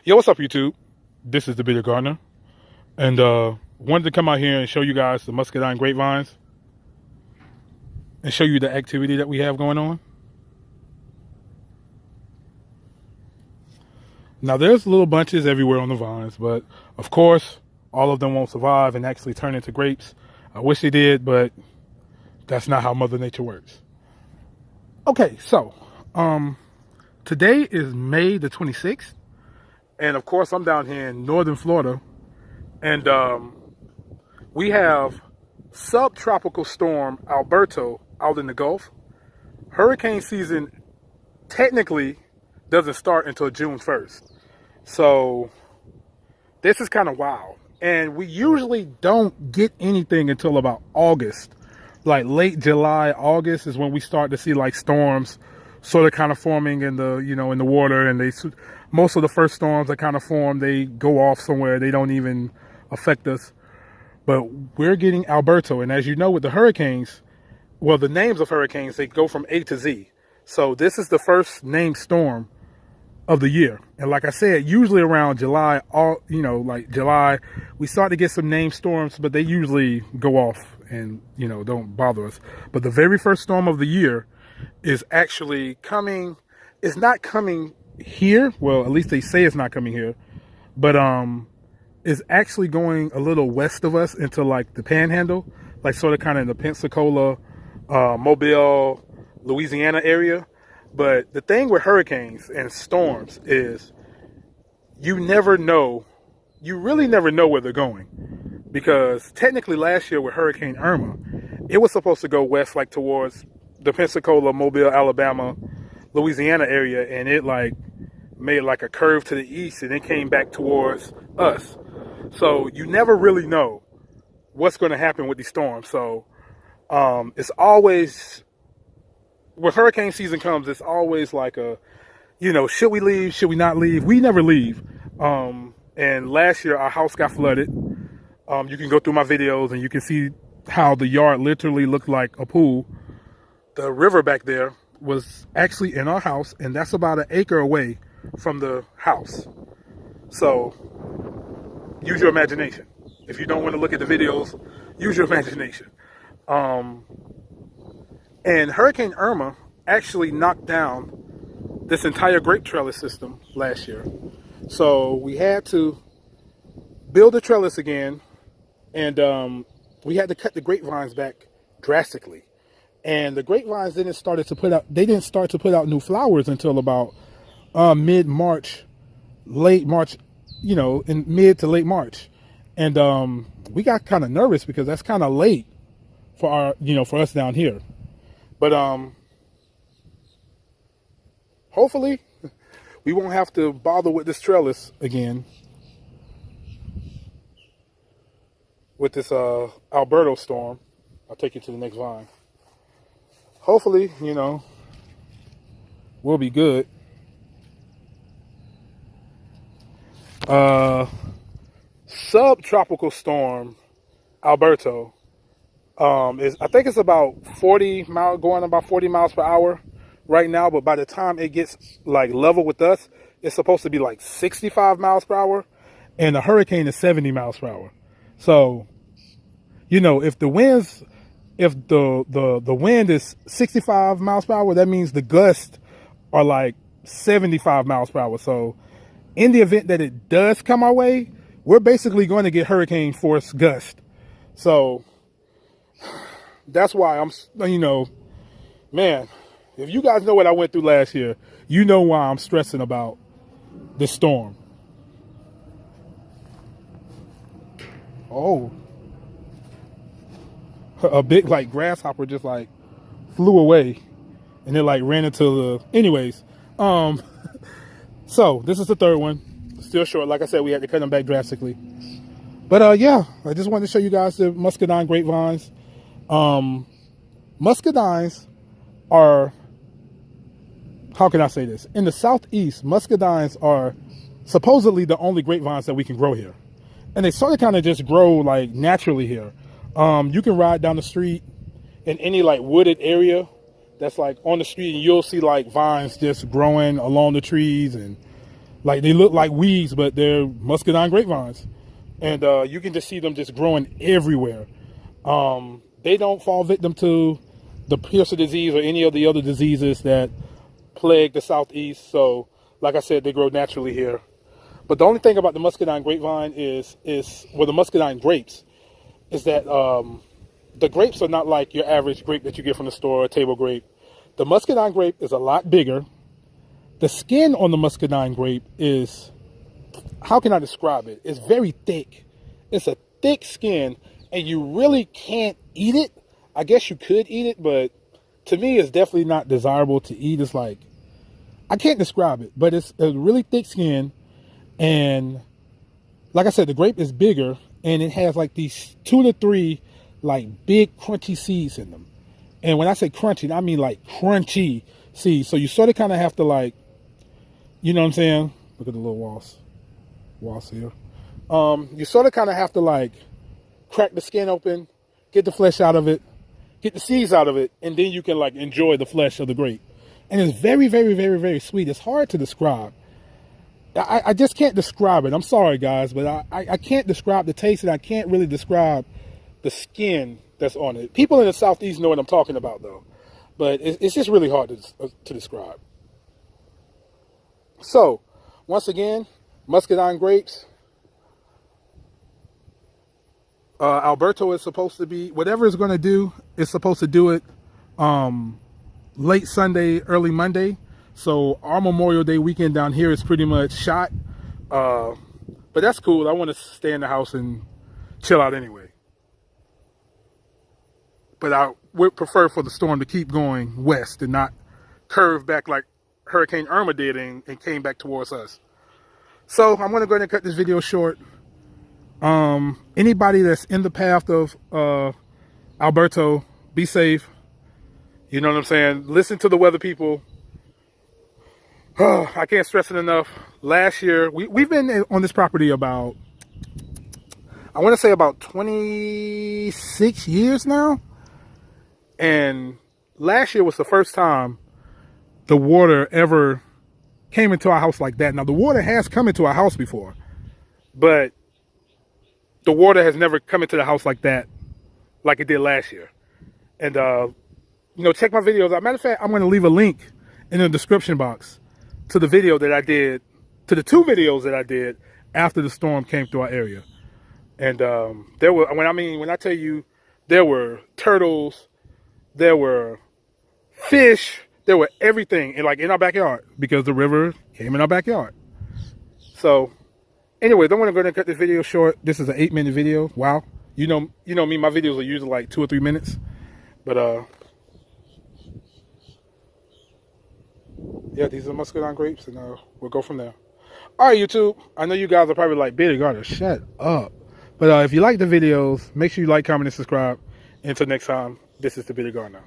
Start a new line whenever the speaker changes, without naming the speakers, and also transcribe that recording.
Yo, what's up, YouTube? This is the Bitter Gardener, and wanted to come out here and show you guys the Muscadine grapevines and show you the activity that we have going on. Now, there's little bunches everywhere on the vines, but of course, all of them won't survive and actually turn into grapes. I wish they did, but that's not how Mother Nature works. Okay, so today is May the 26th. And of course, I'm down here in northern Florida, and we have subtropical storm Alberto out in the Gulf. Hurricane season technically doesn't start until June 1st. So this is kind of wild. And we usually don't get anything until about August. Like late July, August is when we start to see like storms sort of kind of forming in the, in the water, and most of the first storms that kind of form, they go off somewhere. They don't even affect us. But we're getting Alberto. And as you know, with the hurricanes, well, the names of hurricanes, they go from A to Z. So this is the first named storm of the year. And like I said, usually around July, like July, we start to get some named storms, but they usually go off and, don't bother us. But the very first storm of the year is actually coming. It's not coming here. Well, at least they say it's not coming here, but is actually going a little west of us into like the Panhandle, like sort of kind of in the Pensacola, Mobile, Louisiana area. But the thing with hurricanes and storms is you never know. You really never know where they're going, because technically last year with Hurricane Irma, it was supposed to go west, like towards the Pensacola, Mobile, Alabama, Louisiana area, and it like made like a curve to the east and it came back towards us. So you never really know what's going to happen with these storms. So it's always, when hurricane season comes, it's always like a, should we leave? Should we not leave? We never leave. And last year our house got flooded. You can go through my videos and you can see how the yard literally looked like a pool. The river back there was actually in our house, and that's about an acre away from the house. So use your imagination. If you don't want to look at the videos, use your imagination. And Hurricane Irma actually knocked down this entire grape trellis system last year. So we had to build a trellis again, and we had to cut the grapevines back drastically. And the grapevines didn't start to put out new flowers until about mid-March, late March, in mid to late March. And we got kind of nervous because that's kind of late for our, for us down here. But hopefully we won't have to bother with this trellis again, with this Alberto storm. I'll take you to the next vine. Hopefully, we'll be good. Subtropical storm Alberto I think it's about 40 miles per hour right now, but by the time it gets like level with us, it's supposed to be like 65 miles per hour, and the hurricane is 70 miles per hour. So, if the winds, if the wind is 65 miles per hour, that means the gusts are like 75 miles per hour. So in the event that it does come our way, we're basically going to get hurricane force gust. So that's why I'm, man, if you guys know what I went through last year, you know why I'm stressing about this storm. Oh, a big like grasshopper just like flew away, and it like ran into the, anyways. So this is the third one, still short. Like I said, we had to cut them back drastically. But yeah, I just wanted to show you guys the Muscadine grapevines. Muscadines are, how can I say this? In the southeast, muscadines are supposedly the only grapevines that we can grow here. And they sort of kind of just grow like naturally here. You can ride down the street in any like wooded area that's like on the street, and you'll see like vines just growing along the trees and Like they look like weeds, but they're Muscadine grapevines. And you can just see them just growing everywhere. They don't fall victim to the Piercer disease or any of the other diseases that plague the Southeast. So, like I said, they grow naturally here. But the only thing about the Muscadine grapevine is the Muscadine grapes, is that the grapes are not like your average grape that you get from the store, a table grape. The Muscadine grape is a lot bigger. The skin on the Muscadine grape is, how can I describe it? It's very thick. It's a thick skin, and you really can't eat it. I guess you could eat it, but to me, it's definitely not desirable to eat. It's like, I can't describe it, but it's a really thick skin. And like I said, the grape is bigger, and it has like these 2 to 3 like big crunchy seeds in them. And when I say crunchy, I mean like crunchy seeds. So you sort of kind of have to like, you know what I'm saying? Look at the little wasp here. You sort of kind of have to like crack the skin open, get the flesh out of it, get the seeds out of it, and then you can like enjoy the flesh of the grape. And it's very, very, very, very sweet. It's hard to describe. I just can't describe it. I'm sorry, guys, but I can't describe the taste, and I can't really describe the skin that's on it. People in the Southeast know what I'm talking about, though. But it's just really hard to describe. So, once again, Muscadine grapes. Alberto is supposed to be, whatever it's going to do, it's supposed to do it late Sunday, early Monday. So our Memorial Day weekend down here is pretty much shot. But that's cool. I want to stay in the house and chill out anyway. But I would prefer for the storm to keep going west and not curve back like Hurricane Irma did and came back towards us. So I'm going to go ahead and cut this video short. Anybody that's in the path of Alberto, be safe. You know what I'm saying? Listen to the weather people. I can't stress it enough. Last year, we've been on this property about, I want to say about 26 years now. And last year was the first time the water ever came into our house like that. Now, the water has come into our house before, but the water has never come into the house like that, like it did last year. And, you know, check my videos. As a matter of fact, I'm going to leave a link in the description box to the video that I did, to the 2 videos that I did after the storm came through our area. And there were, when I tell you, there were turtles, there were fish, there were everything in our backyard, because the river came in our backyard. So anyway, don't want to go ahead and cut this video short. This is an 8-minute video. Wow. You know me, my videos are usually like 2 or 3 minutes. But yeah, these are Muscadine grapes, and we'll go from there. All right, YouTube. I know you guys are probably like, Billy Garner, shut up. But if you like the videos, make sure you like, comment, and subscribe. Until next time, this is the Billy Garner.